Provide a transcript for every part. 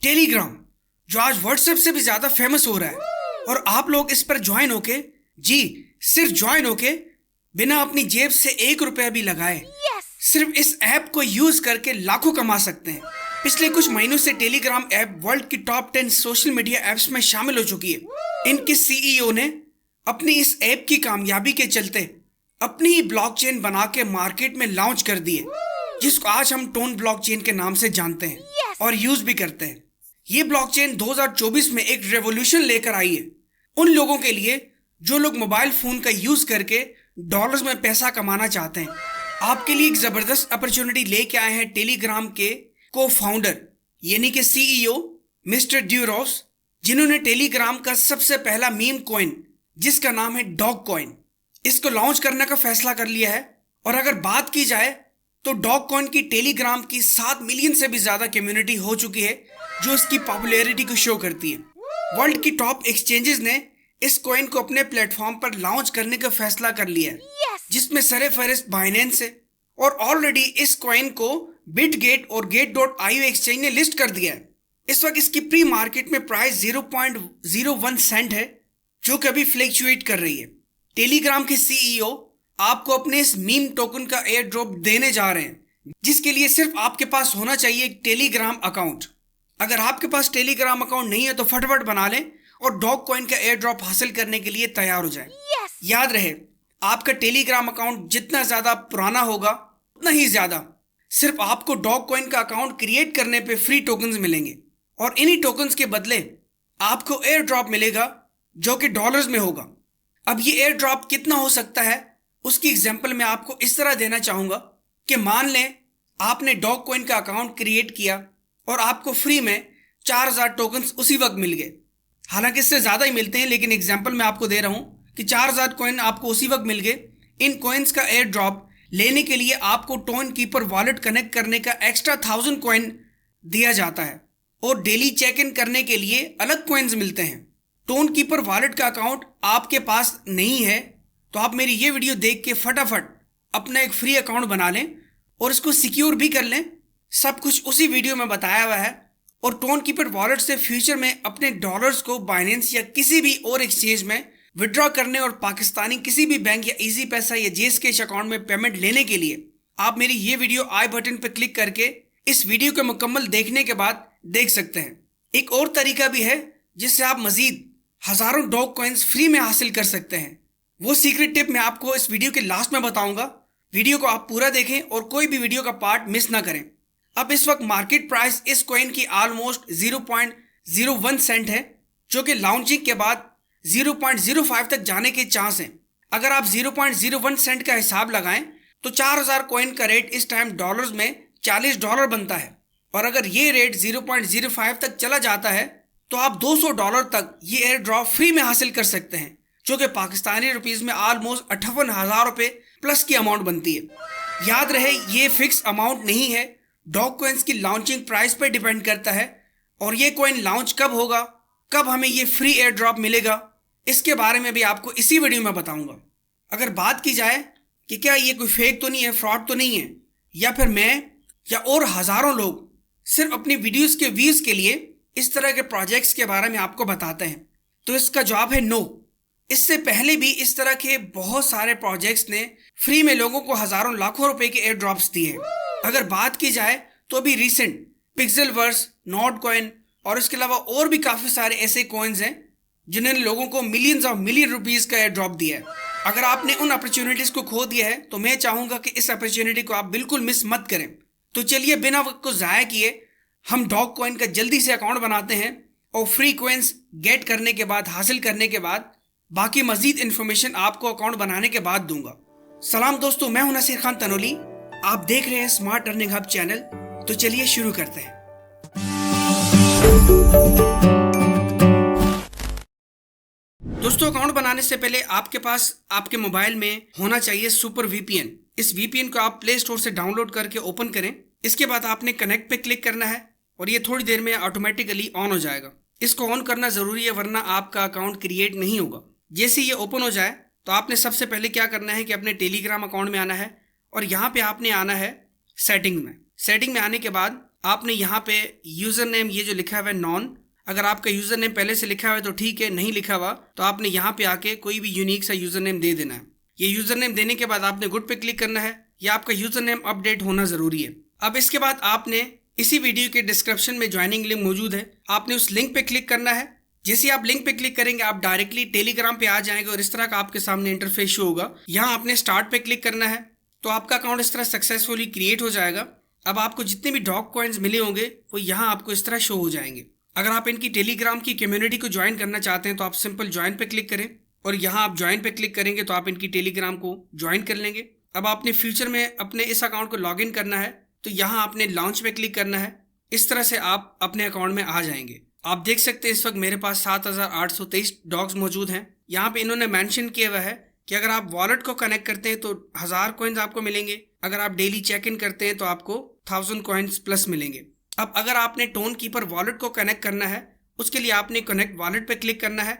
Telegram, जो आज WhatsApp से भी ज्यादा फेमस हो रहा है। और आप लोग इस पर ज्वाइन होके, जी सिर्फ ज्वाइन होके, बिना अपनी जेब से 1 रुपया भी लगाए, सिर्फ इस ऐप को यूज करके लाखों कमा सकते हैं। पिछले कुछ महीनों से टेलीग्राम ऐप वर्ल्ड की टॉप 10 सोशल मीडिया ऐप्स में शामिल हो चुकी है। इनके सीईओ ने अपनी इस ऐप की कामयाबी के चलते अपनी ही ब्लॉकचेन बना के मार्केट में लॉन्च कर दी है, जिसको आज हम टोन ब्लॉकचेन के नाम से जानते हैं और यूज भी करते हैं। ये ब्लॉकचेन 2024 में एक रेवोल्यूशन लेकर आई है उन लोगों के लिए जो लोग मोबाइल फोन का यूज करके डॉलर्स में पैसा कमाना चाहते हैं। आपके लिए एक जबरदस्त अपॉर्चुनिटी लेके आए हैं टेलीग्राम के को फाउंडर यानी कि सीईओ मिस्टर ड्यूरोस, जिन्होंने टेलीग्राम का सबसे पहला मीम कॉइन, जिसका नाम है डॉग कॉइन, इसको लॉन्च करने का फैसला कर लिया है। और अगर बात की जाए तो डॉग कॉइन की टेलीग्राम की 7 मिलियन से भी ज्यादा कम्युनिटी हो चुकी है, जो इसकी पॉपुलैरिटी को शो करती है। वर्ल्ड की टॉप एक्सचेंजेस ने इस कॉइन को अपने प्लेटफॉर्म पर लॉन्च करने का फैसला कर लिया है, जिसमें सरफहरिस्त बाइनेंस है। और ऑलरेडी इस कॉइन को बिटगेट और गेट.io एक्सचेंज ने लिस्ट कर दिया है। इस वक्त इसकी प्री मार्केट में प्राइस 0.01 सेंट है, जो कभी फ्लक्चुएट कर रही है। टेलीग्राम के सीईओ आपको अपने इस मीम टोकन का एयर ड्रॉप देने जा रहे हैं, जिसके लिए सिर्फ आपके पास होना चाहिए एक टेलीग्राम अकाउंट। अगर आपके पास टेलीग्राम अकाउंट नहीं है तो फटाफट बना लें और डॉग कॉइन का एयर ड्रॉप हासिल करने के लिए तैयार हो जाएं। याद रहे, आपका टेलीग्राम अकाउंट जितना ज्यादा पुराना होगा उतना ही ज्यादा सिर्फ आपको डॉग कॉइन का अकाउंट क्रिएट करने पे फ्री टोकन्स मिलेंगे, और इन्हीं टोकन्स के बदले आपको एयर ड्रॉप मिलेगा जो कि डॉलर्स में होगा। अब ये एयर ड्रॉप कितना हो सकता है, उसकी एग्जांपल मैं आपको इस तरह देना चाहूंगा कि मान लें आपने डॉग कॉइन का अकाउंट क्रिएट किया और आपको फ्री में 4000 टोकन्स उसी वक्त मिल गए। हालांकि इससे ज्यादा ही मिलते हैं, लेकिन एग्जांपल मैं आपको दे रहा हूं कि 4000 कॉइन आपको उसी वक्त मिल गए। इन कॉइन्स का एयर ड्रॉप लेने के लिए आपको टोन कीपर वॉलेट कनेक्ट करने का एक्स्ट्रा 1000 कॉइन दिया जाता है, और डेली चेक इन करने के लिए अलग कॉइन्स मिलते हैं। टोन कीपर वॉलेट का अकाउंट आपके पास नहीं है तो आप मेरी ये वीडियो देख के फटाफट अपना एक फ्री अकाउंट बना लें और इसको सिक्योर भी कर लें। सब कुछ उसी वीडियो में बताया हुआ है। और टोन कीपर वॉलेट से फ्यूचर में अपने डॉलर्स को बाइनेंस या किसी भी और एक्सचेंज में विड्रॉ करने और पाकिस्तानी किसी भी बैंक या इजी पैसा या जेस कैश अकाउंट में पेमेंट लेने के लिए आप मेरी ये वीडियो आई बटन पर क्लिक करके इस वीडियो को मुकम्मल देखने के बाद देख सकते हैं। एक और तरीका भी है जिससे आप मजीद हजारों डॉग कॉइन्स फ्री में हासिल कर सकते हैं। वो सीक्रेट टिप मैं आपको इस वीडियो के लास्ट में बताऊंगा। वीडियो को आप पूरा देखें और कोई भी वीडियो का पार्ट मिस ना करें। अब इस वक्त मार्केट प्राइस इस कॉइन की ऑलमोस्ट 0.01 सेंट है, जो कि लॉन्चिंग के बाद 0.05 तक जाने के चांस हैं। अगर आप 0.01 सेंट का हिसाब लगाएं तो 4000 कॉइन का रेट इस टाइम डॉलर्स में $40 बनता है। और अगर ये रेट 0.05 तक चला जाता है तो आप $200 तक ये एयर ड्रॉप फ्री में हासिल कर सकते हैं, जो कि पाकिस्तानी रुपीस में ऑलमोस्ट 58,000 रुपए प्लस की अमाउंट बनती है। याद रहे, ये फिक्स अमाउंट नहीं है, डॉग कॉइन्स की लॉन्चिंग प्राइस पर डिपेंड करता है। और ये कॉइन लॉन्च कब होगा, कब हमें ये फ्री एयर ड्रॉप मिलेगा, इसके बारे में भी आपको इसी वीडियो में बताऊंगा। अगर बात की जाए कि क्या ये कोई फेक तो नहीं है, फ्रॉड तो नहीं है, या फिर मैं या और हजारों लोग सिर्फ अपनी वीडियोस के व्यूज के लिए इस तरह के प्रोजेक्ट्स के बारे में आपको बताते हैं, तो इसका जवाब है नो। इससे पहले भी इस तरह के बहुत सारे प्रोजेक्ट्स ने फ्री में लोगों को हजारों लाखों रुपए के एयर ड्रॉप्स दिए हैं। अगर बात की जाए तो अभी रिसेंट पिक्सेलवर्स, नॉट कॉइन और इसके अलावा और भी काफी सारे ऐसे कॉइन्स हैं जिन्होंने लोगों को मिलियंस ऑफ मिलियन रुपीस का एयर ड्रॉप दिया है। अगर आपने उन अपॉर्चुनिटीज को खो दिया है तो मैं चाहूंगा कि इस अपॉर्चुनिटी को आप बिल्कुल मिस मत करें। तो चलिए बिना वक्त को जाया किए हम डॉग कॉइन का जल्दी से अकाउंट बनाते हैं और फ्री कॉइन्स गेट करने के बाद, हासिल करने के बाद, बाकी मजीद इंफॉर्मेशन आपको अकाउंट बनाने के बाद दूंगा। सलाम दोस्तों, मैं हूं नसीर खान तनोली, आप देख रहे हैं स्मार्ट अर्निंग हब चैनल। तो चलिए शुरू करते हैं। दोस्तों, अकाउंट बनाने से पहले आपके पास आपके मोबाइल में होना चाहिए सुपर वीपीएन। इस वीपीएन को आप प्ले स्टोर से डाउनलोड करके ओपन करें। इसके बाद आपने कनेक्ट पे क्लिक करना है और ये थोड़ी देर में ऑटोमेटिकली ऑन हो जाएगा। इसको ऑन करना जरूरी है, वरना आपका अकाउंट क्रिएट नहीं होगा। जैसे ये ओपन हो जाए तो आपने सबसे पहले क्या करना है कि अपने टेलीग्राम अकाउंट में आना है और यहाँ पे आपने आना है सेटिंग में। सेटिंग में आने के बाद आपने यहाँ पे यूजर नेम ये जो लिखा हुआ है नॉन, अगर आपका यूजर नेम पहले से लिखा हुआ है तो ठीक है, नहीं लिखा हुआ तो आपने यहाँ पे आके कोई भी यूनिक सा यूजर नेम दे देना है। ये यूजर नेम देने के बाद आपने गुड पे क्लिक करना है, या आपका यूजर नेम अपडेट होना जरूरी है। अब इसके बाद आपने इसी वीडियो के डिस्क्रिप्शन में ज्वाइनिंग लिंक मौजूद है, आपने उस लिंक पे क्लिक करना है। जैसे आप लिंक पे क्लिक करेंगे आप डायरेक्टली टेलीग्राम पे आ जाएंगे और इस तरह का आपके सामने इंटरफेस शो होगा। यहाँ आपने स्टार्ट पे क्लिक करना है तो आपका अकाउंट इस तरह सक्सेसफुली क्रिएट हो जाएगा। अब आपको जितने भी डॉग कॉइन्स मिले होंगे वो यहाँ आपको इस तरह शो हो जाएंगे। अगर आप इनकी टेलीग्राम की कम्युनिटी को ज्वाइन करना चाहते हैं तो आप सिंपल ज्वाइन पे क्लिक करें और यहाँ आप ज्वाइन पे क्लिक करेंगे तो आप इनकी टेलीग्राम को ज्वाइन कर लेंगे। अब आपने फ्यूचर में अपने इस अकाउंट को लॉग इन करना है तो यहाँ आपने लॉन्च पे क्लिक करना है। इस तरह से आप अपने अकाउंट में आ जाएंगे। आप देख सकते हैं इस वक्त मेरे पास 7,823 डॉग्स मौजूद हैं। यहाँ पे इन्होंने मेंशन किया हुआ है कि अगर आप वॉलेट को कनेक्ट करते हैं तो 1000 कॉइन्स आपको मिलेंगे, अगर आप डेली चेक इन करते हैं तो आपको 1000 कॉइन्स प्लस मिलेंगे। अब अगर आपने टोन कीपर वॉलेट को कनेक्ट करना है उसके लिए आपने कनेक्ट वॉलेट पे क्लिक करना है।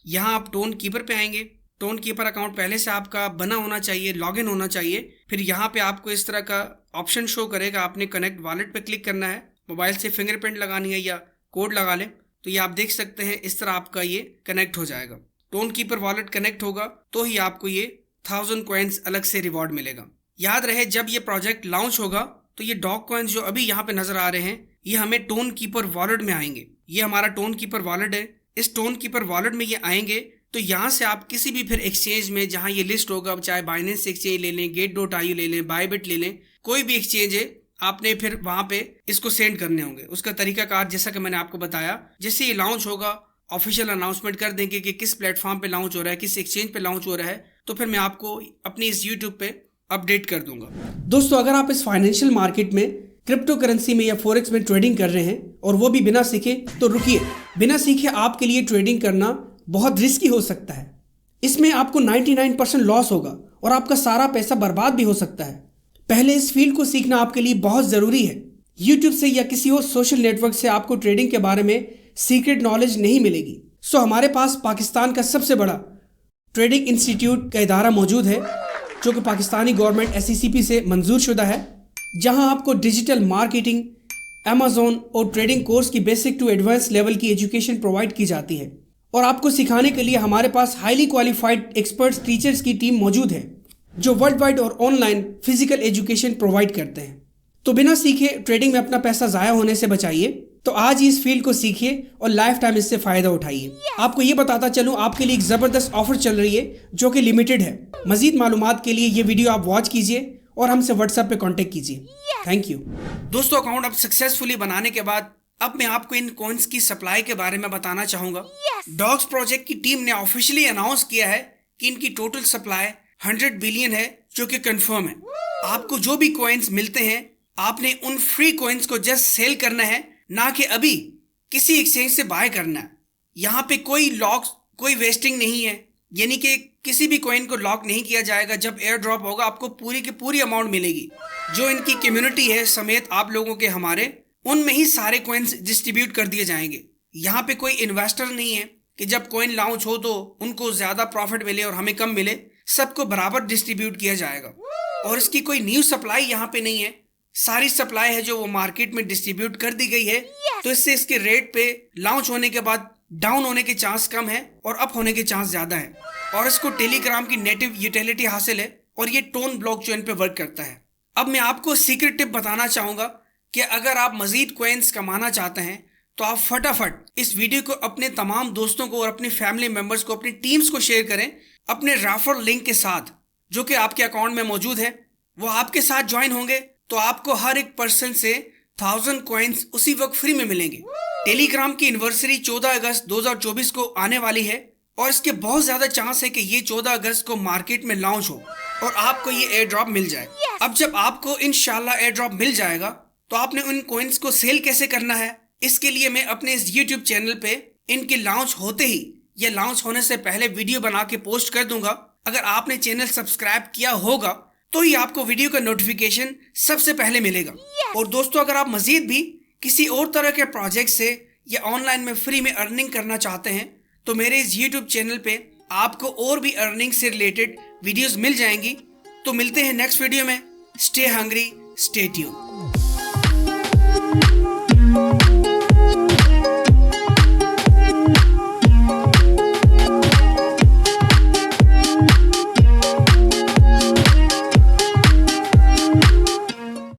यहाँ आप टोन कीपर पे आएंगे। टोन कीपर अकाउंट पहले से आपका बना होना चाहिए, लॉग इन होना चाहिए। फिर यहाँ पे आपको इस तरह का ऑप्शन शो करेगा, आपने कनेक्ट वॉलेट पे क्लिक करना है। मोबाइल से फिंगरप्रिंट लगानी है या कोड लगा लें तो ये आप देख सकते हैं इस तरह आपका ये कनेक्ट हो जाएगा। टोन कीपर वॉलेट कनेक्ट होगा तो ही आपको ये 1000 कॉइन्स अलग से रिवॉर्ड मिलेगा। याद रहे जब ये प्रोजेक्ट लॉन्च होगा तो ये डॉग कॉइन्स जो अभी यहाँ पे नजर आ रहे हैं ये हमें टोन कीपर वॉलेट में आएंगे। ये हमारा टोन कीपर वॉलेट है। इस टोन कीपर वॉलेट में ये आएंगे तो यहाँ से आप किसी भी फिर एक्सचेंज में जहाँ ये लिस्ट होगा, चाहे बाइनेंस एक्सचेंज ले लें, Get.io ले लें, बायबिट ले लें, कोई भी एक्सचेंज है, आपने फिर वहां पे इसको सेंड करने होंगे। उसका तरीकाकार जैसा कि मैंने आपको बताया, जैसे ये लॉन्च होगा ऑफिशियल अनाउंसमेंट कर देंगे कि किस प्लेटफॉर्म पे लॉन्च हो रहा है, किस एक्सचेंज पे लॉन्च हो रहा है, तो फिर मैं आपको अपनी इस यूट्यूब पे अपडेट कर दूंगा। दोस्तों अगर आप इस फाइनेंशियल मार्केट में क्रिप्टो करेंसी में या फॉरेक्स में ट्रेडिंग कर रहे हैं और वो भी बिना सीखे, तो रुकिए। बिना सीखे आपके लिए ट्रेडिंग करना बहुत रिस्की हो सकता है। इसमें आपको 99% लॉस होगा और आपका सारा पैसा बर्बाद भी हो सकता है। पहले इस फील्ड को सीखना आपके लिए बहुत ज़रूरी है। यूट्यूब से या किसी और सोशल नेटवर्क से आपको ट्रेडिंग के बारे में सीक्रेट नॉलेज नहीं मिलेगी। सो हमारे पास पाकिस्तान का सबसे बड़ा ट्रेडिंग इंस्टीट्यूट का इदारा मौजूद है जो कि पाकिस्तानी गवर्नमेंट SECP से मंजूर शुदा है, जहां आपको डिजिटल मार्केटिंग, अमेज़ॉन और ट्रेडिंग कोर्स की बेसिक टू एडवांस लेवल की एजुकेशन प्रोवाइड की जाती है। और आपको सिखाने के लिए हमारे पास हाईली क्वालिफाइड एक्सपर्ट्स टीचर्स की टीम मौजूद है जो वर्ल्ड वाइड और ऑनलाइन फिजिकल एजुकेशन प्रोवाइड करते हैं। तो बिना सीखे ट्रेडिंग में अपना पैसा ज़ाया होने से बचाइए। तो आज ही इस फील्ड को सीखिए और लाइफ टाइम इससे फ़ायदा उठाइए। आपको ये बताता चलूँ, आपके लिए एक ज़बरदस्त ऑफर चल रही है जो कि लिमिटेड है। मज़ीद मालूमात के लिए ये वीडियो आप वॉच कीजिए और हमसे व्हाट्सएप पे कॉन्टेक्ट कीजिए। Thank you. दोस्तों अकाउंट अब सक्सेसफुली बनाने के बाद अब मैं आपको इन कॉइन्स की सप्लाई के बारे में बताना चाहूँगा। डॉग्स प्रोजेक्ट की टीम ने ऑफिशियली अनाउंस किया है कि इनकी टोटल सप्लाई 100 बिलियन है, जो कि कंफर्म है। आपको जो भी कॉइन्स मिलते हैं आपने उन फ्री कॉइन्स को जस्ट सेल करना है, ना कि अभी किसी एक्सचेंज से बाय करना है। यहाँ पे कोई लॉक, कोई वेस्टिंग नहीं है, यानी कि किसी भी कॉइन को लॉक नहीं किया जाएगा। जब एयर ड्रॉप होगा आपको पूरी की पूरी अमाउंट मिलेगी। जो इनकी कम्युनिटी है समेत आप लोगों के हमारे, उनमें ही सारे कॉइन्स डिस्ट्रीब्यूट कर दिए जाएंगे। यहाँ पे कोई इन्वेस्टर नहीं है कि जब कॉइन लॉन्च हो तो उनको ज्यादा प्रॉफिट मिले और हमें कम मिले। सबको बराबर डिस्ट्रीब्यूट किया जाएगा। और इसकी कोई न्यू सप्लाई यहाँ पे नहीं है, सारी सप्लाई है जो वो मार्केट में डिस्ट्रीब्यूट कर दी गई है। तो इससे इसके रेट पे लॉन्च होने के बाद डाउन होने के चांस कम है और अप होने के चांस ज्यादा है। और इसको टेलीग्राम की नेटिव यूटिलिटी हासिल है और ये टोन ब्लॉकचेन पे वर्क करता है। अब मैं आपको सीक्रेट टिप बताना चाहूंगा कि अगर आप मजीद कॉइन्स कमाना चाहते हैं तो आप फटाफट इस वीडियो को अपने तमाम दोस्तों को और अपनी फैमिली मेंबर्स को, अपनी टीम्स को शेयर करें अपने रेफरल लिंक के साथ जो कि आपके अकाउंट में मौजूद है। वो आपके साथ ज्वाइन होंगे तो आपको हर एक पर्सन से 1000 कॉइन्स उसी वक्त फ्री में मिलेंगे। टेलीग्राम की एनिवर्सरी 14 अगस्त 2024 को आने वाली है और इसके बहुत ज्यादा चांस है कि ये 14 अगस्त को मार्केट में लॉन्च हो और आपको ये एयर ड्रॉप मिल जाए। अब जब आपको इंशाल्लाह एयर ड्रॉप मिल जाएगा तो आपने उन कॉइन्स को सेल कैसे करना है, इसके लिए मैं अपने इस YouTube चैनल पे इनके लॉन्च होते ही या लॉन्च होने से पहले वीडियो बना के पोस्ट कर दूंगा। अगर आपने चैनल सब्सक्राइब किया होगा तो ही आपको वीडियो का नोटिफिकेशन सबसे पहले मिलेगा। और दोस्तों अगर आप मजीद भी किसी और तरह के प्रोजेक्ट से या ऑनलाइन में फ्री में अर्निंग करना चाहते हैं तो मेरे इस YouTube चैनल पे आपको और भी अर्निंग से रिलेटेड वीडियोस मिल जाएंगी। तो मिलते हैं नेक्स्ट वीडियो में। Stay hungry, stay tuned.